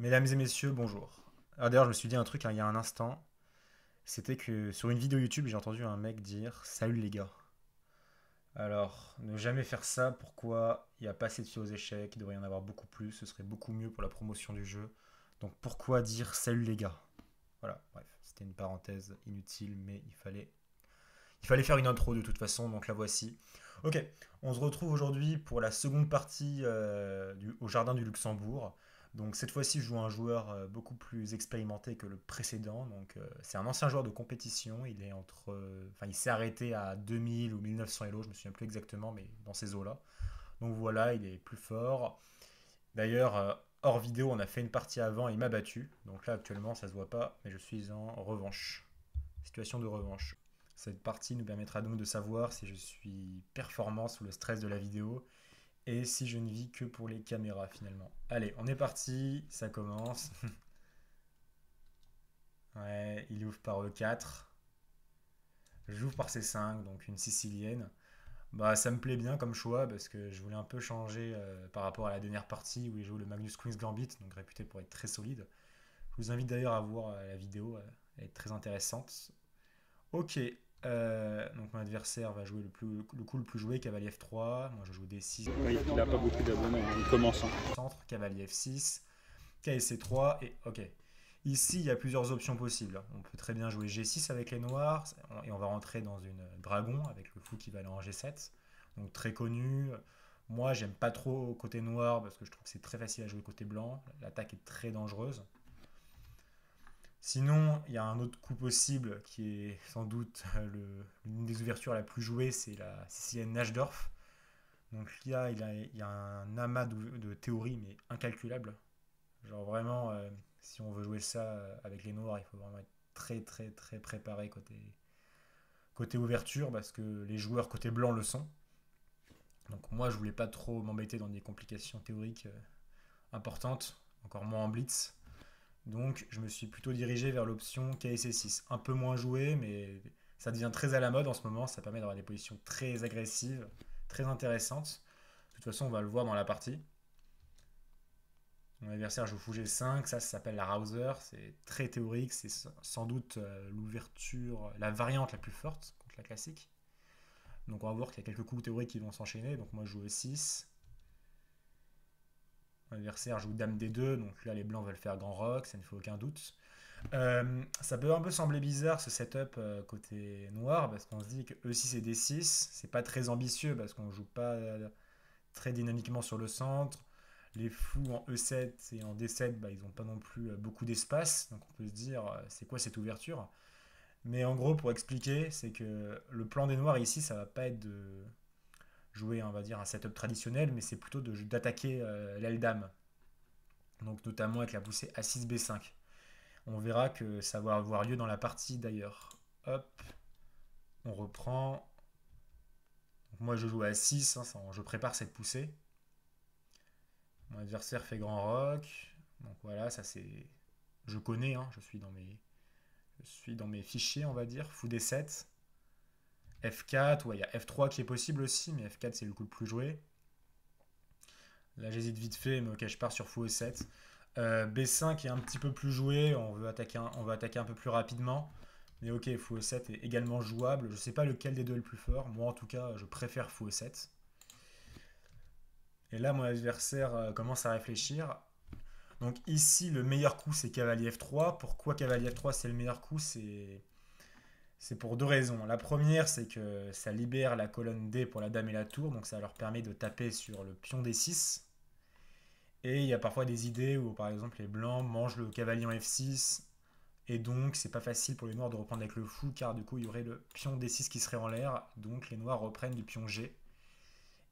Mesdames et messieurs, bonjour. Alors d'ailleurs, je me suis dit un truc il y a un instant, c'était que sur une vidéo YouTube, j'ai entendu un mec dire «Salut les gars». Alors, ne jamais faire ça, pourquoi il n'y a pas assez de filles aux échecs, il devrait y en avoir beaucoup plus, ce serait beaucoup mieux pour la promotion du jeu. Donc pourquoi dire «Salut les gars»? Voilà, bref, c'était une parenthèse inutile, mais il fallait faire une intro de toute façon, donc la voici. Ok, on se retrouve aujourd'hui pour la seconde partie au Jardin du Luxembourg. Donc cette fois-ci, je joue un joueur beaucoup plus expérimenté que le précédent. Donc c'est un ancien joueur de compétition. Il est enfin, il s'est arrêté à 2000 ou 1900 Elo, je me souviens plus exactement, mais dans ces eaux-là. Donc voilà, il est plus fort. D'ailleurs, hors vidéo, on a fait une partie avant et il m'a battu. Donc là, actuellement, ça se voit pas, mais je suis en revanche. Situation de revanche. Cette partie nous permettra donc de savoir si je suis performant sous le stress de la vidéo et si je ne vis que pour les caméras finalement. Allez, on est parti, ça commence. Ouais, il ouvre par E4. J'ouvre par C5, donc une sicilienne. Bah, ça me plaît bien comme choix parce que je voulais un peu changer par rapport à la dernière partie où il joue le Magnus Queen's Gambit, donc réputé pour être très solide. Je vous invite d'ailleurs à voir la vidéo, elle est très intéressante. Ok, donc mon adversaire va jouer le coup le plus joué, cavalier F3. Moi je joue D6, Oui, il n'a pas beaucoup d'abonnés, il commence. centre, cavalier F6, KSC3 et ok. Ici il y a plusieurs options possibles. On peut très bien jouer G6 avec les noirs et on va rentrer dans une dragon avec le fou qui va aller en G7. Donc très connu. Moi j'aime pas trop côté noir parce que je trouve que c'est très facile à jouer côté blanc. L'attaque est très dangereuse. Sinon, il y a un autre coup possible qui est sans doute l'une des ouvertures la plus jouée, c'est la Sicilienne Najdorf. Donc là, il y a un amas de théories, mais incalculable. Genre vraiment, si on veut jouer ça avec les noirs, il faut vraiment être très très très préparé côté ouverture, parce que les joueurs côté blanc le sont. Donc moi, je voulais pas trop m'embêter dans des complications théoriques importantes, encore moins en blitz. Donc je me suis plutôt dirigé vers l'option KSC6. Un peu moins joué, mais ça devient très à la mode en ce moment. Ça permet d'avoir des positions très agressives, très intéressantes. De toute façon, on va le voir dans la partie. Mon adversaire joue fou G5, ça s'appelle la Rouser. C'est très théorique, c'est sans doute l'ouverture, la variante la plus forte contre la classique. Donc on va voir qu'il y a quelques coups théoriques qui vont s'enchaîner. Donc moi je joue E6. Mon adversaire joue Dame D2, donc là les blancs veulent faire grand rock, ça ne fait aucun doute. Ça peut un peu sembler bizarre ce setup côté noir parce qu'on se dit que E6 et D6 c'est pas très ambitieux parce qu'on joue pas très dynamiquement sur le centre. Les fous en E7 et en D7 bah, ils ont pas non plus beaucoup d'espace donc on peut se dire c'est quoi cette ouverture. Mais en gros pour expliquer c'est que le plan des noirs ici ça va pas être de jouer on va dire un setup traditionnel mais c'est plutôt d'attaquer l'aile dame donc notamment avec la poussée A6 B5. On verra que ça va avoir lieu dans la partie d'ailleurs. Hop, on reprend. Donc moi je joue à 6, hein, je prépare cette poussée. Mon adversaire fait grand rock. Donc voilà, ça c'est. Je connais, hein, je suis dans mes fichiers, on va dire. Fou D7. F4, ouais, il y a F3 qui est possible aussi, mais F4 c'est le coup le plus joué. Là j'hésite vite fait, mais ok, je pars sur Fou E7. B5 est un petit peu plus joué, on veut attaquer un peu plus rapidement. Mais ok, Fou E7 est également jouable. Je sais pas lequel des deux est le plus fort. Moi en tout cas, je préfère Fou E7. Et là, mon adversaire commence à réfléchir. Donc ici, le meilleur coup, c'est cavalier F3. Pourquoi cavalier F3, c'est le meilleur coup? C'est pour deux raisons. La première, c'est que ça libère la colonne D pour la dame et la tour. Donc ça leur permet de taper sur le pion D6. Et il y a parfois des idées où, par exemple, les blancs mangent le cavalier en F6. Et donc, c'est pas facile pour les noirs de reprendre avec le fou, car du coup, il y aurait le pion D6 qui serait en l'air. Donc, les noirs reprennent du pion G.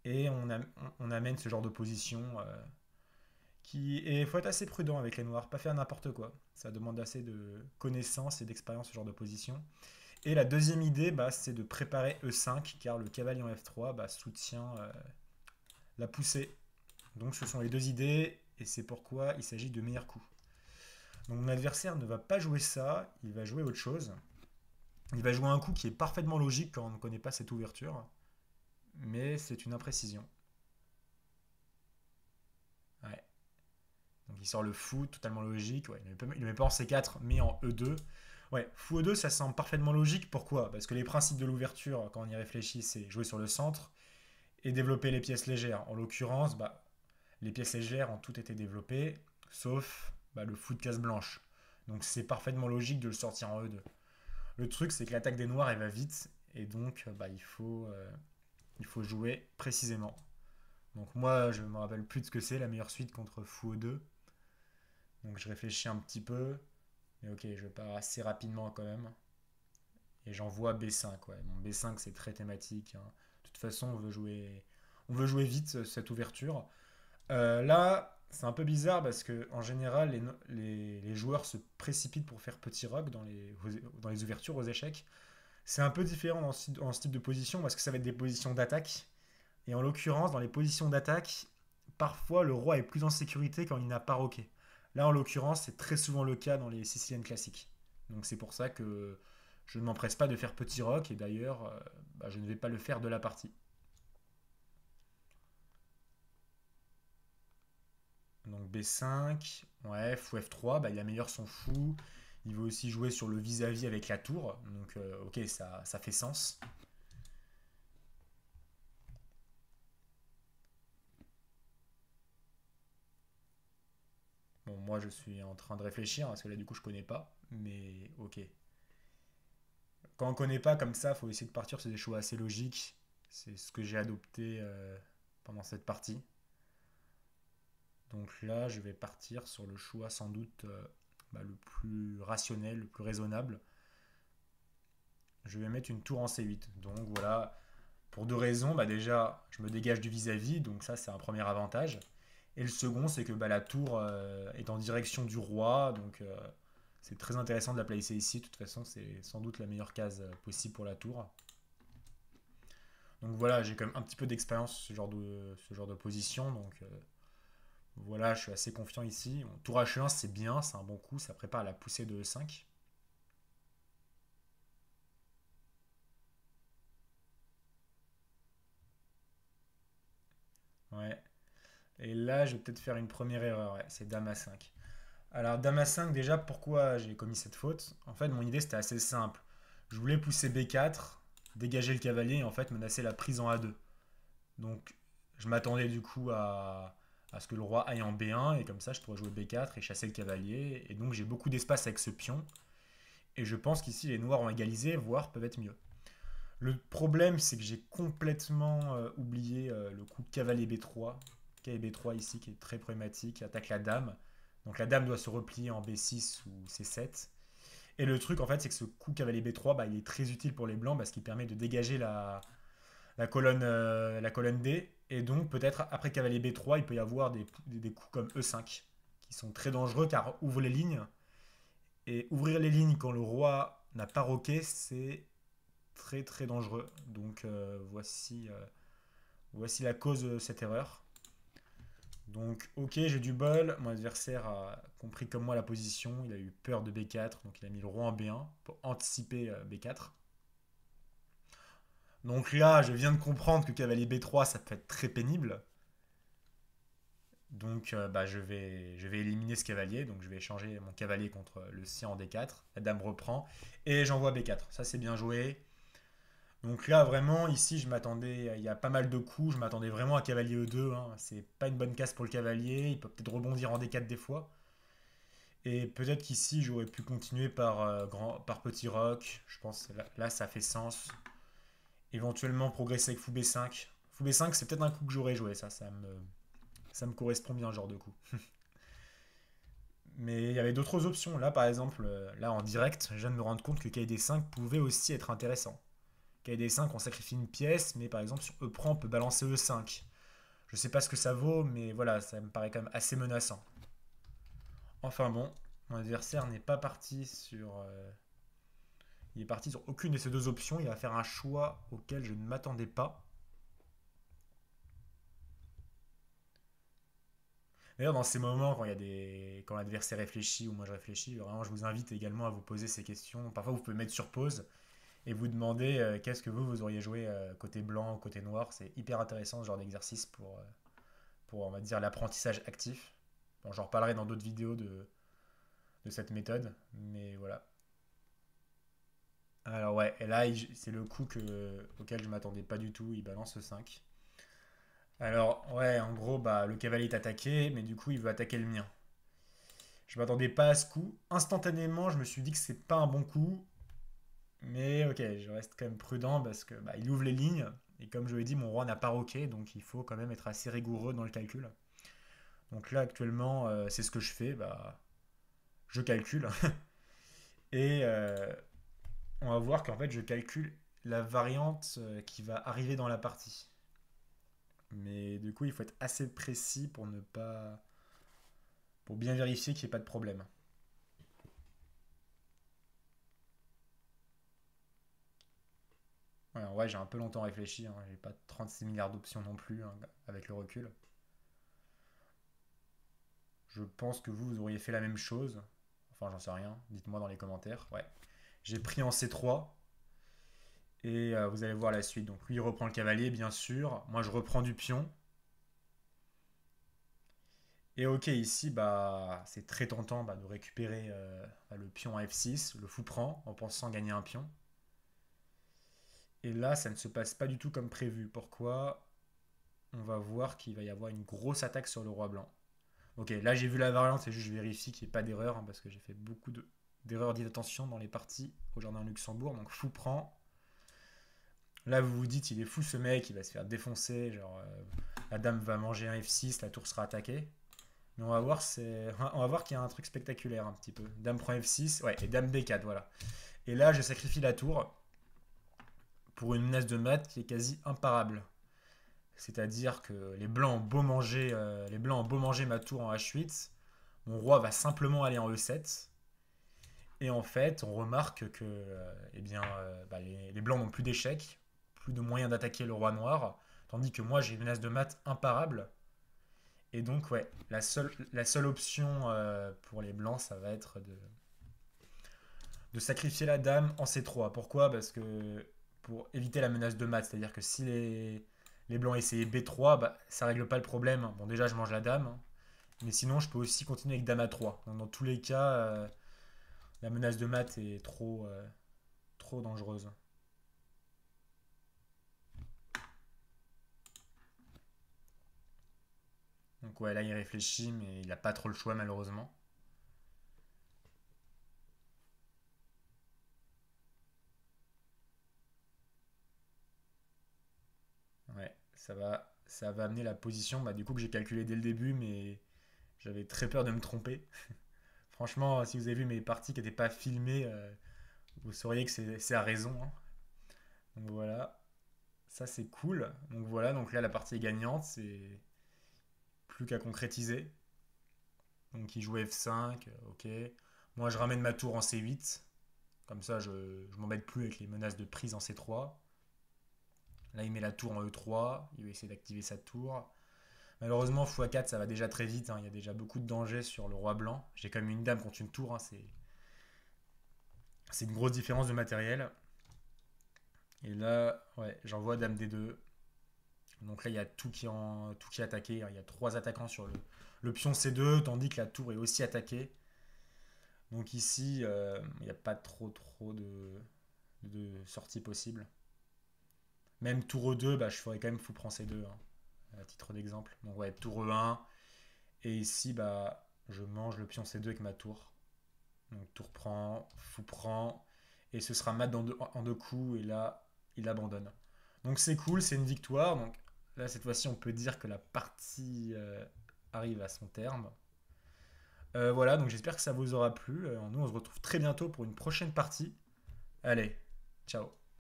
Et on amène ce genre de position qui. Et il faut être assez prudent avec les noirs, pas faire n'importe quoi. Ça demande assez de connaissances et d'expérience, ce genre de position. Et la deuxième idée, bah, c'est de préparer E5, car le cavalier en F3 bah, soutient la poussée. Donc, ce sont les deux idées, et c'est pourquoi il s'agit de meilleurs coups. Donc mon adversaire ne va pas jouer ça, il va jouer autre chose. Il va jouer un coup qui est parfaitement logique quand on ne connaît pas cette ouverture, mais c'est une imprécision. Ouais. Donc il sort le fou, totalement logique. Ouais, il ne met pas en C4, mais en E2. Ouais, fou E2, ça semble parfaitement logique. Pourquoi? Parce que les principes de l'ouverture, quand on y réfléchit, c'est jouer sur le centre et développer les pièces légères. En l'occurrence, bah, les pièces légères ont toutes été développées, sauf bah, le fou de case blanche. Donc c'est parfaitement logique de le sortir en E2. Le truc, c'est que l'attaque des noirs, elle va vite, et donc bah, il faut jouer précisément. Donc moi, je me rappelle plus de ce que c'est la meilleure suite contre fou E2. Donc je réfléchis un petit peu, mais ok, je pars assez rapidement quand même. Et j'envoie B5, ouais. Bon, B5, c'est très thématique, hein. De toute façon, on veut jouer vite cette ouverture. Là, c'est un peu bizarre parce que en général, les joueurs se précipitent pour faire petit rock dans les ouvertures aux échecs. C'est un peu différent dans ce type de position parce que ça va être des positions d'attaque. Et en l'occurrence, dans les positions d'attaque, parfois le roi est plus en sécurité quand il n'a pas roqué. Là, en l'occurrence, c'est très souvent le cas dans les siciliennes classiques. Donc c'est pour ça que je ne m'empresse pas de faire petit rock et d'ailleurs, bah, je ne vais pas le faire de la partie. Donc B5, ouais, fou F3, bah, il améliore son fou. Il veut aussi jouer sur le vis-à-vis avec la tour. Donc ok, ça fait sens. Bon, moi je suis en train de réfléchir parce que là du coup je connais pas. Mais ok. Quand on connaît pas comme ça, faut essayer de partir sur des choix assez logiques. C'est ce que j'ai adopté pendant cette partie. Donc là, je vais partir sur le choix sans doute bah, le plus rationnel, le plus raisonnable. Je vais mettre une tour en C8. Donc voilà, pour deux raisons. Bah, déjà, je me dégage du vis-à-vis, donc ça c'est un premier avantage. Et le second, c'est que bah, la tour est en direction du roi, donc c'est très intéressant de la placer ici. De toute façon, c'est sans doute la meilleure case possible pour la tour. Donc voilà, j'ai quand même un petit peu d'expérience sur ce genre de position, donc voilà, je suis assez confiant ici. Bon, tour H1, c'est bien, c'est un bon coup, ça prépare la poussée de E5. Ouais. Et là, je vais peut-être faire une première erreur, ouais, c'est Dame A5. Alors, Dame A5, déjà, pourquoi j'ai commis cette faute? En fait, mon idée, c'était assez simple. Je voulais pousser B4, dégager le cavalier et en fait menacer la prise en A2. Donc, je m'attendais du coup à ce que le roi aille en B1 et comme ça, je pourrais jouer B4 et chasser le cavalier. Et donc, j'ai beaucoup d'espace avec ce pion. Et je pense qu'ici, les noirs ont égalisé, voire peuvent être mieux. Le problème, c'est que j'ai complètement oublié le coup cavalier B3. Cavalier B3 ici qui est très problématique, attaque la dame. Donc la dame doit se replier en B6 ou C7. Et le truc en fait, c'est que ce coup cavalier B3, bah, il est très utile pour les blancs parce qu'il permet de dégager la colonne D. Et donc peut-être après cavalier B3, il peut y avoir des coups comme E5 qui sont très dangereux car ouvre les lignes. Et ouvrir les lignes quand le roi n'a pas roqué, c'est très très dangereux. Donc voici la cause de cette erreur. Donc ok, j'ai du bol. Mon adversaire a compris comme moi la position. Il a eu peur de B4, donc il a mis le roi en B1 pour anticiper B4. Donc là, je viens de comprendre que cavalier B3, ça peut être très pénible. Donc bah, je vais éliminer ce cavalier. Donc je vais échanger mon cavalier contre le sien en D4. La dame reprend. Et j'envoie B4. Ça c'est bien joué. Donc là, vraiment, ici, je m'attendais, il y a pas mal de coups, je m'attendais vraiment à cavalier E2, hein. C'est pas une bonne case pour le cavalier, il peut peut-être rebondir en D4 des fois. Et peut-être qu'ici, j'aurais pu continuer par petit roc, je pense que là, ça fait sens. Éventuellement progresser avec fou B5. Fou B5, c'est peut-être un coup que j'aurais joué, ça me correspond bien, ce genre de coup. Mais il y avait d'autres options. Là, par exemple, là en direct, je viens de me rendre compte que KD5 pouvait aussi être intéressant. KD5, on sacrifie une pièce, mais par exemple sur E prend, on peut balancer E5. Je sais pas ce que ça vaut, mais voilà, ça me paraît quand même assez menaçant. Enfin bon, mon adversaire n'est pas parti sur. Il est parti sur aucune de ces deux options. Il va faire un choix auquel je ne m'attendais pas. D'ailleurs, dans ces moments, quand l'adversaire réfléchit ou moi je réfléchis, vraiment, je vous invite également à vous poser ces questions. Parfois, vous pouvez mettre sur pause et vous demander qu'est-ce que vous auriez joué côté blanc, côté noir. C'est hyper intéressant ce genre d'exercice pour on va dire, l'apprentissage actif. Bon, j'en reparlerai dans d'autres vidéos de cette méthode, mais voilà. Alors ouais, et là, c'est le coup auquel je m'attendais pas du tout, il balance 5. Alors ouais, en gros, bah, le cavalier est attaqué, mais du coup, il veut attaquer le mien. Je m'attendais pas à ce coup. Instantanément, je me suis dit que c'est pas un bon coup, mais ok, je reste quand même prudent parce que bah, il ouvre les lignes, et comme je l'ai dit, mon roi n'a pas roqué, donc il faut quand même être assez rigoureux dans le calcul. Donc là, actuellement, c'est ce que je fais, bah, je calcule, et on va voir qu'en fait, je calcule la variante qui va arriver dans la partie. Mais du coup, il faut être assez précis pour ne pas. Pour bien vérifier qu'il n'y ait pas de problème. Ouais, en vrai, j'ai un peu longtemps réfléchi. Hein. J'ai pas 36 milliards d'options non plus, hein, avec le recul. Je pense que vous auriez fait la même chose. Enfin, j'en sais rien. Dites-moi dans les commentaires. Ouais. J'ai pris en C3. Et vous allez voir la suite. Donc lui, il reprend le cavalier, bien sûr. Moi, je reprends du pion. Et ok, ici, bah, c'est très tentant bah, de récupérer le pion à F6, le fou prend, en pensant gagner un pion. Et là, ça ne se passe pas du tout comme prévu. Pourquoi? On va voir qu'il va y avoir une grosse attaque sur le roi blanc. Ok, là j'ai vu la variante, c'est juste je vérifie qu'il n'y ait pas d'erreur, hein, parce que j'ai fait beaucoup d'erreurs d'inattention dans les parties au Jardin Luxembourg. Donc fou prend. Là vous vous dites, il est fou ce mec, il va se faire défoncer. Genre, la dame va manger un F6, la tour sera attaquée. Mais on va voir qu'il y a un truc spectaculaire un petit peu. Dame prend F6, ouais, et dame D4, voilà. Et là je sacrifie la tour pour une menace de mat qui est quasi imparable. C'est-à-dire que les blancs ont beau manger ma tour en H8, mon roi va simplement aller en E7. Et en fait, on remarque que eh bien, bah, les blancs n'ont plus d'échecs, plus de moyens d'attaquer le roi noir, tandis que moi j'ai une menace de mat imparable. Et donc ouais, la seule option pour les blancs, ça va être de sacrifier la dame en C3. Pourquoi? Parce que pour éviter la menace de mat, c'est-à-dire que si les blancs essayaient B3, bah, ça règle pas le problème. Bon, déjà, je mange la dame, hein, mais sinon, je peux aussi continuer avec dame A3. Donc, dans tous les cas, la menace de mat est trop dangereuse. Donc, ouais, là, il réfléchit, mais il n'a pas trop le choix, malheureusement. Ouais, ça va amener la position bah, du coup que j'ai calculé dès le début, mais j'avais très peur de me tromper. Franchement, si vous avez vu mes parties qui n'étaient pas filmées, vous sauriez que c'est à raison. Hein. Donc voilà, ça c'est cool. Donc voilà, donc là la partie est gagnante, c'est plus qu'à concrétiser. Donc il joue F5, ok. Moi je ramène ma tour en C8, comme ça je m'embête plus avec les menaces de prise en C3. Là il met la tour en E3, il va essayer d'activer sa tour. Malheureusement x4 ça va déjà très vite, hein. Il y a déjà beaucoup de danger sur le roi blanc. J'ai quand même une dame contre une tour, hein. C'est une grosse différence de matériel. Et là, ouais, j'envoie dame D2. Donc là, il y a tout qui est attaqué. Il y a trois attaquants sur le pion C2, tandis que la tour est aussi attaquée. Donc ici, il n'y a pas trop de sorties possibles. Même tour E2, bah, je ferais quand même fou prend C2, hein, à titre d'exemple. Donc ouais, tour E1. Et ici, bah, je mange le pion C2 avec ma tour. Donc tour prend, fou prend. Et ce sera mat en deux coups. Et là, il abandonne. Donc c'est cool, c'est une victoire. Donc là, cette fois-ci, on peut dire que la partie arrive à son terme. Voilà, donc j'espère que ça vous aura plu. Nous, on se retrouve très bientôt pour une prochaine partie. Allez, ciao.